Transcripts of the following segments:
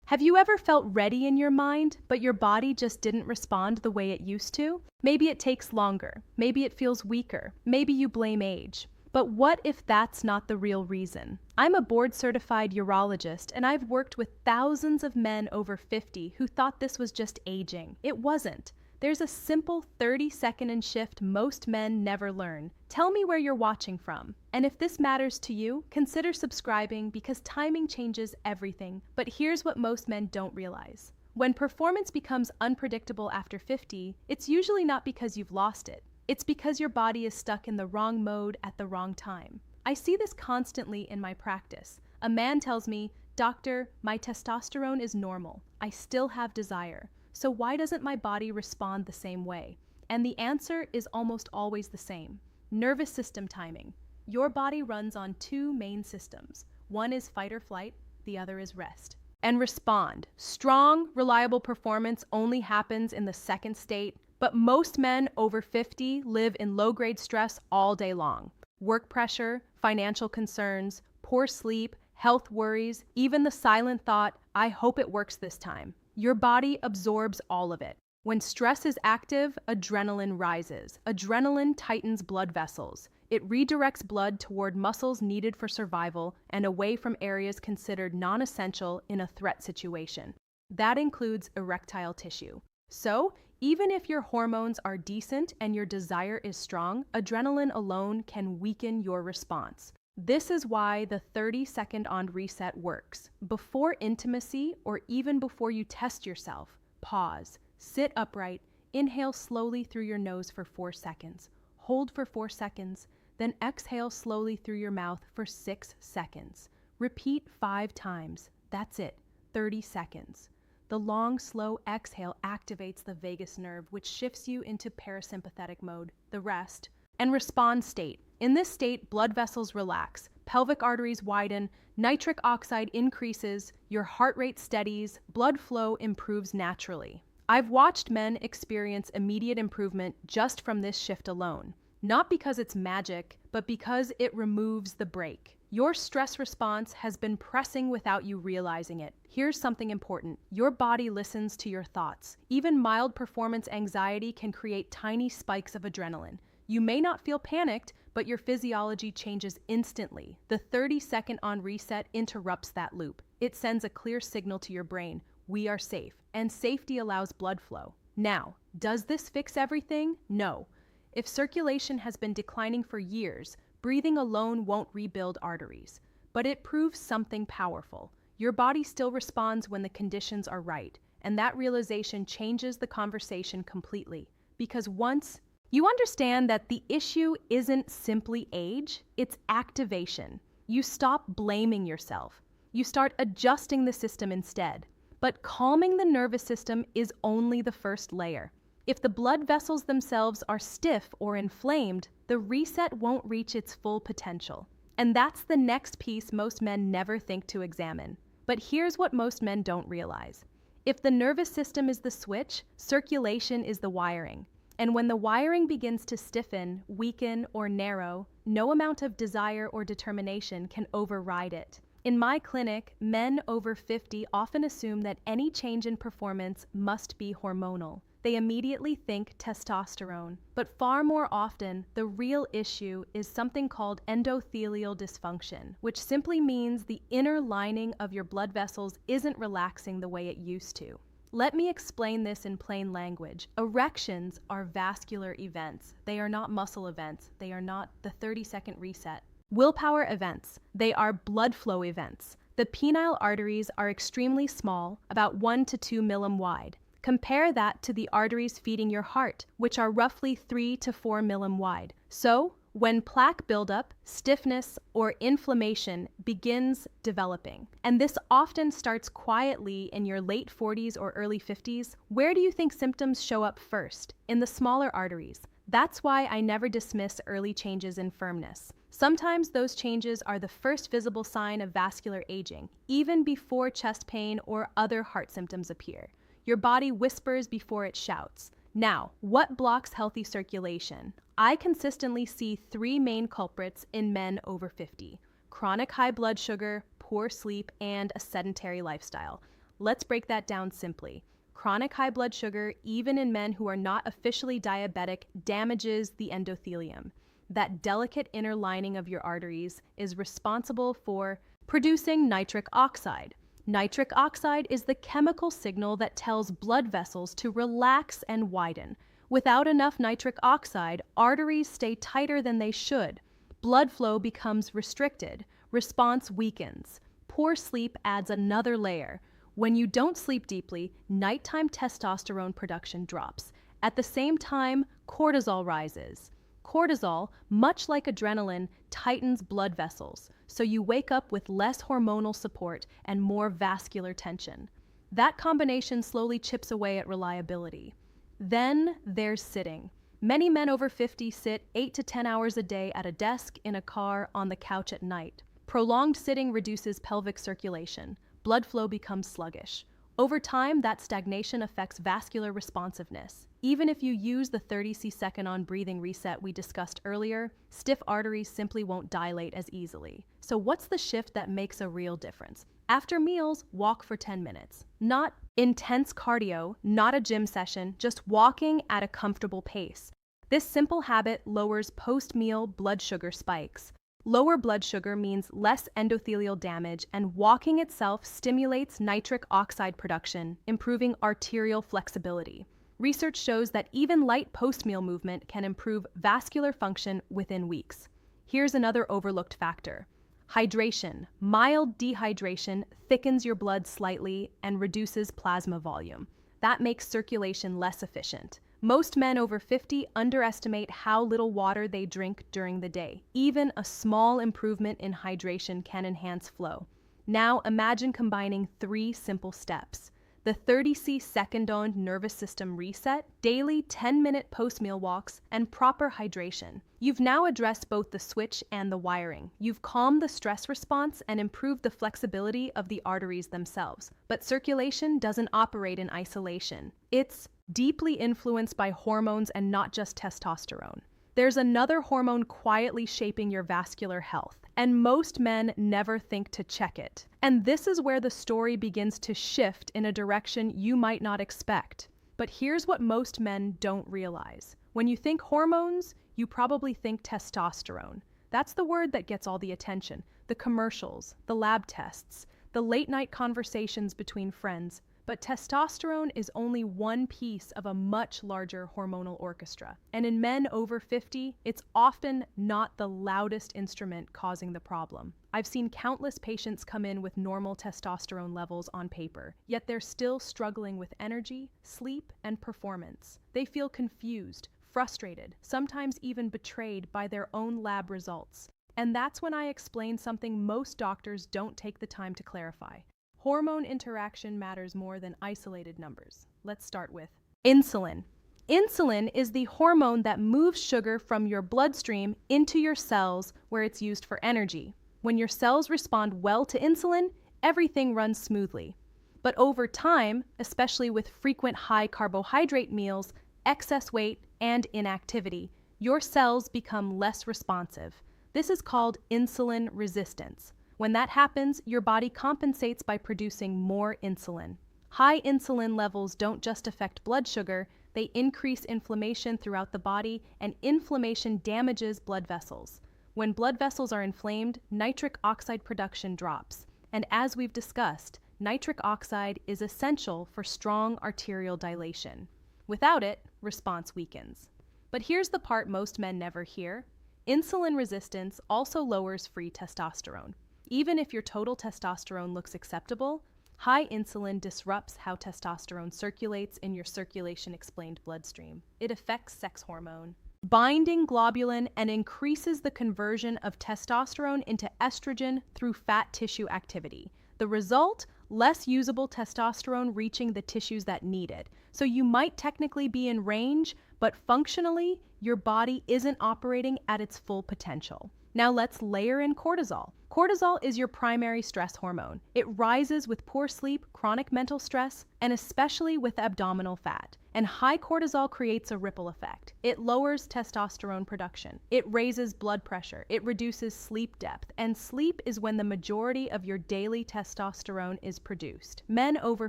Have you ever felt ready in your mind, but your body just didn't respond the way it used to? Maybe it takes longer. Maybe it feels weaker. Maybe you blame age. But what if that's not the real reason? I'm a board-certified urologist, and I've worked with thousands of men over 50 who thought this was just aging. It wasn't. There's a simple 30-second shift most men never learn. Tell me where you're watching from. And if this matters to you, consider subscribing because timing changes everything. But here's what most men don't realize. When performance becomes unpredictable after 50, it's usually not because you've lost it. It's because your body is stuck in the wrong mode at the wrong time. I see this constantly in my practice. A man tells me, "Doctor, my testosterone is normal. I still have desire. So why doesn't my body respond the same way?" And the answer is almost always the same. Nervous system timing. Your body runs on two main systems. One is fight or flight, the other is rest. And respond. Strong, reliable performance only happens in the second state, but most men over 50 live in low-grade stress all day long. Work pressure, financial concerns, poor sleep, health worries, even the silent thought, "I hope it works this time." Your body absorbs all of it. When stress is active, adrenaline rises. Adrenaline tightens blood vessels. It redirects blood toward muscles needed for survival and away from areas considered non-essential in a threat situation. That includes erectile tissue. So, even if your hormones are decent and your desire is strong, adrenaline alone can weaken your response. This is why the 30-second on reset works. Before intimacy, or even before you test yourself, pause, sit upright, inhale slowly through your nose for 4 seconds, hold for 4 seconds, then exhale slowly through your mouth for 6 seconds. Repeat 5 times. That's it, 30 seconds. The long, slow exhale activates the vagus nerve, which shifts you into parasympathetic mode, the rest, and respond state. In this state, blood vessels relax, pelvic arteries widen, nitric oxide increases, your heart rate steadies, blood flow improves naturally. I've watched men experience immediate improvement just from this shift alone. Not because it's magic, but because it removes the brake. Your stress response has been pressing without you realizing it. Here's something important. Your body listens to your thoughts. Even mild performance anxiety can create tiny spikes of adrenaline. You may not feel panicked, but your physiology changes instantly. The 30-second on reset interrupts that loop. It sends a clear signal to your brain, "We are safe," and safety allows blood flow. Now, does this fix everything? No. If circulation has been declining for years, breathing alone won't rebuild arteries. But it proves something powerful. Your body still responds when the conditions are right, and that realization changes the conversation completely. Because once you understand that the issue isn't simply age, it's activation. You stop blaming yourself. You start adjusting the system instead. But calming the nervous system is only the first layer. If the blood vessels themselves are stiff or inflamed, the reset won't reach its full potential. And that's the next piece most men never think to examine. But here's what most men don't realize. If the nervous system is the switch, circulation is the wiring. And when the wiring begins to stiffen, weaken, or narrow, no amount of desire or determination can override it. In my clinic, men over 50 often assume that any change in performance must be hormonal. They immediately think testosterone, but far more often, the real issue is something called endothelial dysfunction, which simply means the inner lining of your blood vessels isn't relaxing the way it used to. Let me explain this in plain language. Erections are vascular events. They are not muscle events. They are not the 30-second reset. Willpower events. They are blood flow events. The penile arteries are extremely small, about 1 to 2 mm wide. Compare that to the arteries feeding your heart, which are roughly 3 to 4 mm wide. So, when plaque buildup, stiffness, or inflammation begins developing, and this often starts quietly in your late 40s or early 50s, where do you think symptoms show up first? In the smaller arteries. That's why I never dismiss early changes in firmness. Sometimes those changes are the first visible sign of vascular aging, even before chest pain or other heart symptoms appear. Your body whispers before it shouts. Now, what blocks healthy circulation? I consistently see 3 main culprits in men over 50: chronic high blood sugar, poor sleep, and a sedentary lifestyle. Let's break that down simply. Chronic high blood sugar, even in men who are not officially diabetic, damages the endothelium. That delicate inner lining of your arteries is responsible for producing nitric oxide. Nitric oxide is the chemical signal that tells blood vessels to relax and widen. Without enough nitric oxide, arteries stay tighter than they should. Blood flow becomes restricted. Response weakens. Poor sleep adds another layer. When you don't sleep deeply, nighttime testosterone production drops. At the same time, cortisol rises. Cortisol, much like adrenaline, tightens blood vessels, so you wake up with less hormonal support and more vascular tension. That combination slowly chips away at reliability. Then there's sitting. Many men over 50 sit 8 to 10 hours a day at a desk, in a car, on the couch at night. Prolonged sitting reduces pelvic circulation. Blood flow becomes sluggish. Over time, that stagnation affects vascular responsiveness. Even if you use the 30-second on breathing reset we discussed earlier, stiff arteries simply won't dilate as easily. So what's the shift that makes a real difference? After meals, walk for 10 minutes. Not intense cardio, not a gym session, just walking at a comfortable pace. This simple habit lowers post-meal blood sugar spikes. Lower blood sugar means less endothelial damage, and walking itself stimulates nitric oxide production, improving arterial flexibility. Research shows that even light post-meal movement can improve vascular function within weeks. Here's another overlooked factor. Hydration. Mild dehydration thickens your blood slightly and reduces plasma volume. That makes circulation less efficient. Most men over 50 underestimate how little water they drink during the day. Even a small improvement in hydration can enhance flow. Now imagine combining 3 simple steps. The 30-second on nervous system reset, daily 10-minute post-meal walks, and proper hydration. You've now addressed both the switch and the wiring. You've calmed the stress response and improved the flexibility of the arteries themselves. But circulation doesn't operate in isolation. It's deeply influenced by hormones and not just testosterone. There's another hormone quietly shaping your vascular health, and most men never think to check it. And this is where the story begins to shift in a direction you might not expect. But here's what most men don't realize. When you think hormones, you probably think testosterone. That's the word that gets all the attention. The commercials, the lab tests, the late-night conversations between friends. But testosterone is only one piece of a much larger hormonal orchestra. And in men over 50, it's often not the loudest instrument causing the problem. I've seen countless patients come in with normal testosterone levels on paper, yet they're still struggling with energy, sleep, and performance. They feel confused, frustrated, sometimes even betrayed by their own lab results. And that's when I explain something most doctors don't take the time to clarify. Hormone interaction matters more than isolated numbers. Let's start with insulin. Insulin is the hormone that moves sugar from your bloodstream into your cells where it's used for energy. When your cells respond well to insulin, everything runs smoothly. But over time, especially with frequent high carbohydrate meals, excess weight, and inactivity, your cells become less responsive. This is called insulin resistance. When that happens, your body compensates by producing more insulin. High insulin levels don't just affect blood sugar, they increase inflammation throughout the body, and inflammation damages blood vessels. When blood vessels are inflamed, nitric oxide production drops. And as we've discussed, nitric oxide is essential for strong arterial dilation. Without it, response weakens. But here's the part most men never hear. Insulin resistance also lowers free testosterone. Even if your total testosterone looks acceptable, high insulin disrupts how testosterone circulates in your circulation-explained bloodstream. It affects sex hormone binding globulin and increases the conversion of testosterone into estrogen through fat tissue activity. The result? Less usable testosterone reaching the tissues that need it. So you might technically be in range, but functionally, your body isn't operating at its full potential. Now let's layer in cortisol. Cortisol is your primary stress hormone. It rises with poor sleep, chronic mental stress, and especially with abdominal fat. And high cortisol creates a ripple effect. It lowers testosterone production. It raises blood pressure. It reduces sleep depth. And sleep is when the majority of your daily testosterone is produced. Men over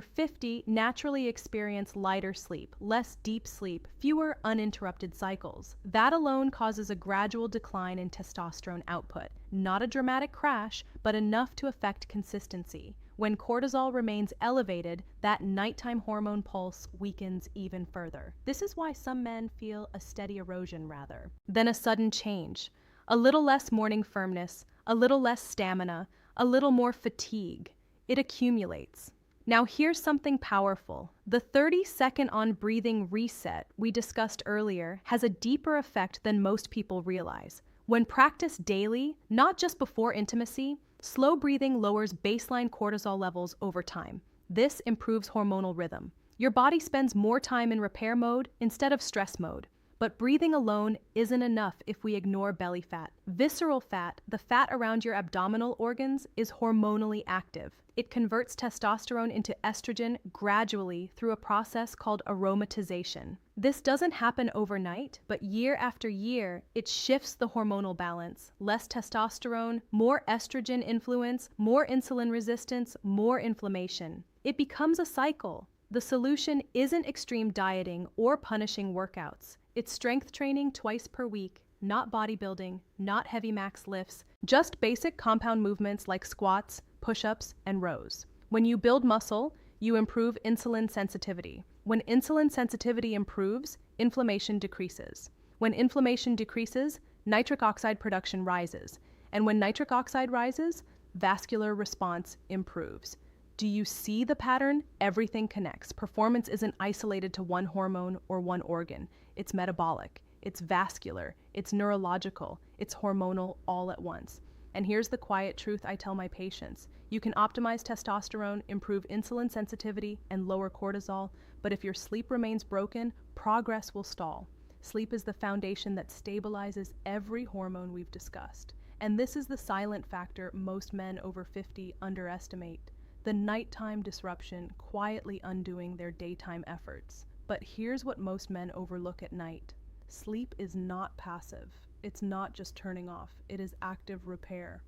50 naturally experience lighter sleep, less deep sleep, fewer uninterrupted cycles. That alone causes a gradual decline in testosterone output. Not a dramatic crash, but enough to affect consistency. When cortisol remains elevated, that nighttime hormone pulse weakens even further. This is why some men feel a steady erosion rather than a sudden change. A little less morning firmness, a little less stamina, a little more fatigue. It accumulates. Now here's something powerful. The 30-second on breathing reset we discussed earlier has a deeper effect than most people realize. When practiced daily, not just before intimacy, slow breathing lowers baseline cortisol levels over time. This improves hormonal rhythm. Your body spends more time in repair mode instead of stress mode. But breathing alone isn't enough if we ignore belly fat. Visceral fat, the fat around your abdominal organs, is hormonally active. It converts testosterone into estrogen gradually through a process called aromatization. This doesn't happen overnight, but year after year, it shifts the hormonal balance. Less testosterone, more estrogen influence, more insulin resistance, more inflammation. It becomes a cycle. The solution isn't extreme dieting or punishing workouts. It's strength training twice per week, not bodybuilding, not heavy max lifts, just basic compound movements like squats, push-ups, and rows. When you build muscle, you improve insulin sensitivity. When insulin sensitivity improves, inflammation decreases. When inflammation decreases, nitric oxide production rises. And when nitric oxide rises, vascular response improves. Do you see the pattern? Everything connects. Performance isn't isolated to one hormone or one organ. It's metabolic, it's vascular, it's neurological, it's hormonal all at once. And here's the quiet truth I tell my patients. You can optimize testosterone, improve insulin sensitivity, and lower cortisol, but if your sleep remains broken, progress will stall. Sleep is the foundation that stabilizes every hormone we've discussed. And this is the silent factor most men over 50 underestimate. The nighttime disruption quietly undoing their daytime efforts. But here's what most men overlook at night. Sleep is not passive. It's not just turning off. It is active repair.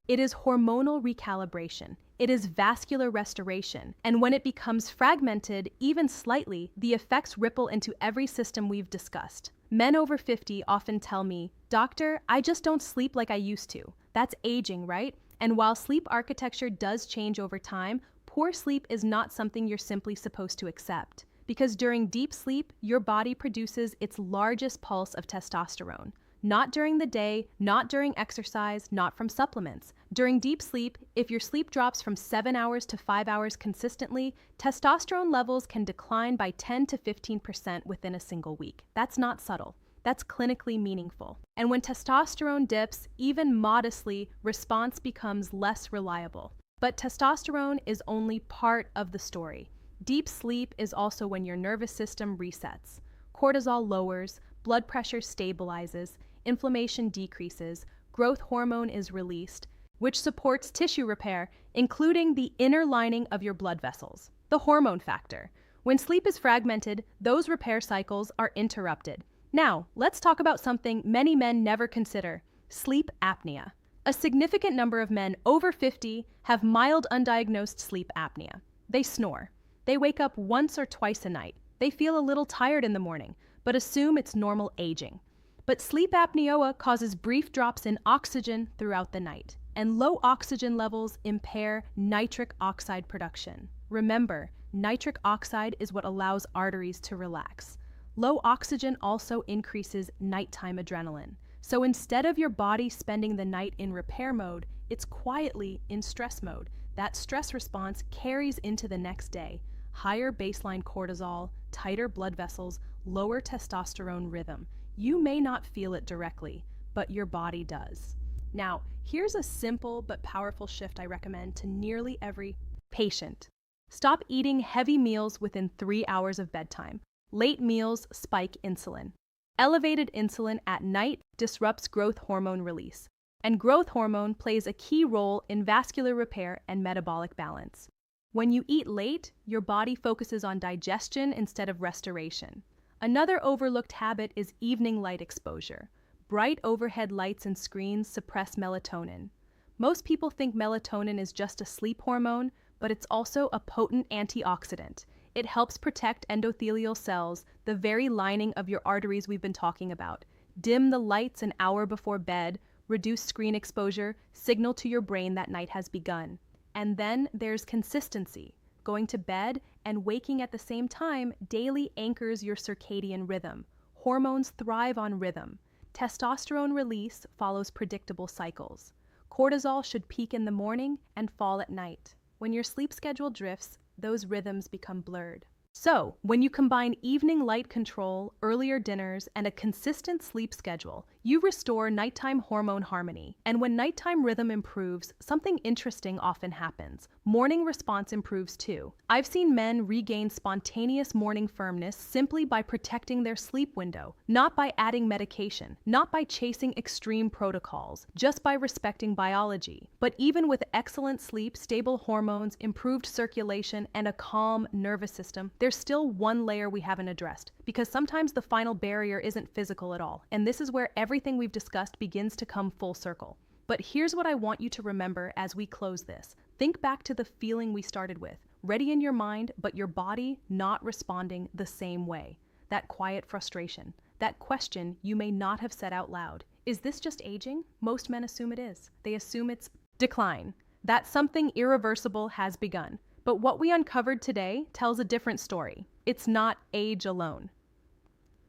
It is hormonal recalibration. It is vascular restoration. And when it becomes fragmented, even slightly, the effects ripple into every system we've discussed. Men over 50 often tell me, "Doctor, I just don't sleep like I used to." That's aging, right? And while sleep architecture does change over time, poor sleep is not something you're simply supposed to accept. Because during deep sleep, your body produces its largest pulse of testosterone. Not during the day, not during exercise, not from supplements. During deep sleep, if your sleep drops from 7 hours to 5 hours consistently, testosterone levels can decline by 10 to 15% within a single week. That's not subtle. That's clinically meaningful. And when testosterone dips, even modestly, response becomes less reliable. But testosterone is only part of the story. Deep sleep is also when your nervous system resets. Cortisol lowers, blood pressure stabilizes, inflammation decreases, growth hormone is released, which supports tissue repair, including the inner lining of your blood vessels. The hormone factor. When sleep is fragmented, those repair cycles are interrupted. Now, let's talk about something many men never consider: sleep apnea. A significant number of men over 50 have mild undiagnosed sleep apnea. They snore. They wake up once or twice a night. They feel a little tired in the morning, but assume it's normal aging. But sleep apnea causes brief drops in oxygen throughout the night, and low oxygen levels impair nitric oxide production. Remember, nitric oxide is what allows arteries to relax. Low oxygen also increases nighttime adrenaline. So instead of your body spending the night in repair mode, it's quietly in stress mode. That stress response carries into the next day. Higher baseline cortisol, tighter blood vessels, lower testosterone rhythm. You may not feel it directly, but your body does. Now, here's a simple but powerful shift I recommend to nearly every patient. Stop eating heavy meals within 3 hours of bedtime. Late meals spike insulin. Elevated insulin at night disrupts growth hormone release. And growth hormone plays a key role in vascular repair and metabolic balance. When you eat late, your body focuses on digestion instead of restoration. Another overlooked habit is evening light exposure. Bright overhead lights and screens suppress melatonin. Most people think melatonin is just a sleep hormone, but it's also a potent antioxidant. It helps protect endothelial cells, the very lining of your arteries we've been talking about. Dim the lights an hour before bed, reduce screen exposure, signal to your brain that night has begun. And then there's consistency. Going to bed and waking at the same time daily anchors your circadian rhythm. Hormones thrive on rhythm. Testosterone release follows predictable cycles. Cortisol should peak in the morning and fall at night. When your sleep schedule drifts, those rhythms become blurred. So, when you combine evening light control, earlier dinners, and a consistent sleep schedule, you restore nighttime hormone harmony. And when nighttime rhythm improves, something interesting often happens. Morning response improves too. I've seen men regain spontaneous morning firmness simply by protecting their sleep window, not by adding medication, not by chasing extreme protocols, just by respecting biology. But even with excellent sleep, stable hormones, improved circulation, and a calm nervous system, there's still one layer we haven't addressed, because sometimes the final barrier isn't physical at all, and this is where everything we've discussed begins to come full circle. But here's what I want you to remember as we close this. Think back to the feeling we started with, ready in your mind, but your body not responding the same way. That quiet frustration, that question you may not have said out loud. Is this just aging? Most men assume it is. They assume it's decline, that something irreversible has begun. But what we uncovered today tells a different story. It's not age alone.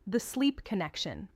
The sleep connection.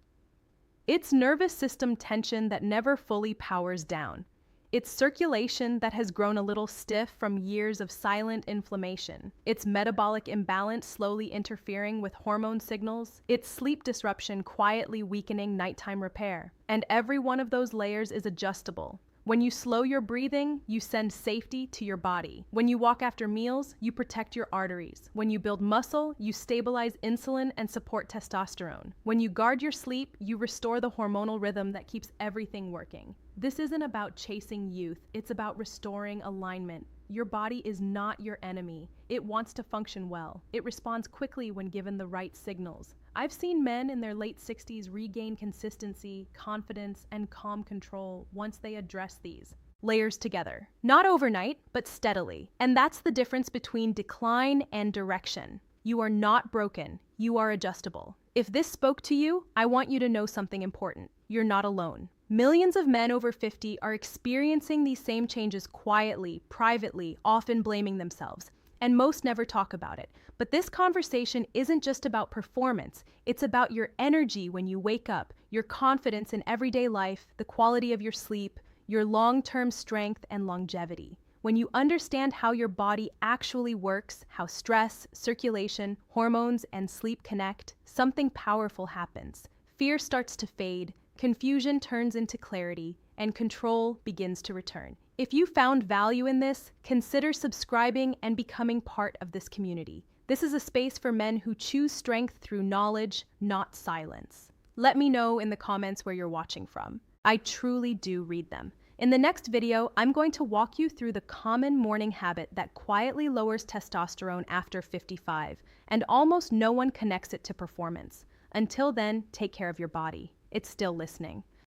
It's nervous system tension that never fully powers down. It's circulation that has grown a little stiff from years of silent inflammation. It's metabolic imbalance slowly interfering with hormone signals. It's sleep disruption quietly weakening nighttime repair. And every one of those layers is adjustable. When you slow your breathing, you send safety to your body. When you walk after meals, you protect your arteries. When you build muscle, you stabilize insulin and support testosterone. When you guard your sleep, you restore the hormonal rhythm that keeps everything working. This isn't about chasing youth, it's about restoring alignment. Your body is not your enemy. It wants to function well. It responds quickly when given the right signals. I've seen men in their late 60s regain consistency, confidence, and calm control once they address these layers together. Not overnight, but steadily. And that's the difference between decline and direction. You are not broken. You are adjustable. If this spoke to you, I want you to know something important. You're not alone. Millions of men over 50 are experiencing these same changes quietly, privately, often blaming themselves. And most never talk about it. But this conversation isn't just about performance. It's about your energy when you wake up, your confidence in everyday life, the quality of your sleep, your long-term strength and longevity. When you understand how your body actually works, how stress, circulation, hormones, and sleep connect, something powerful happens. Fear starts to fade, confusion turns into clarity, and control begins to return. If you found value in this, consider subscribing and becoming part of this community. This is a space for men who choose strength through knowledge, not silence. Let me know in the comments where you're watching from. I truly do read them. In the next video, I'm going to walk you through the common morning habit that quietly lowers testosterone after 55, and almost no one connects it to performance. Until then, take care of your body. It's still listening.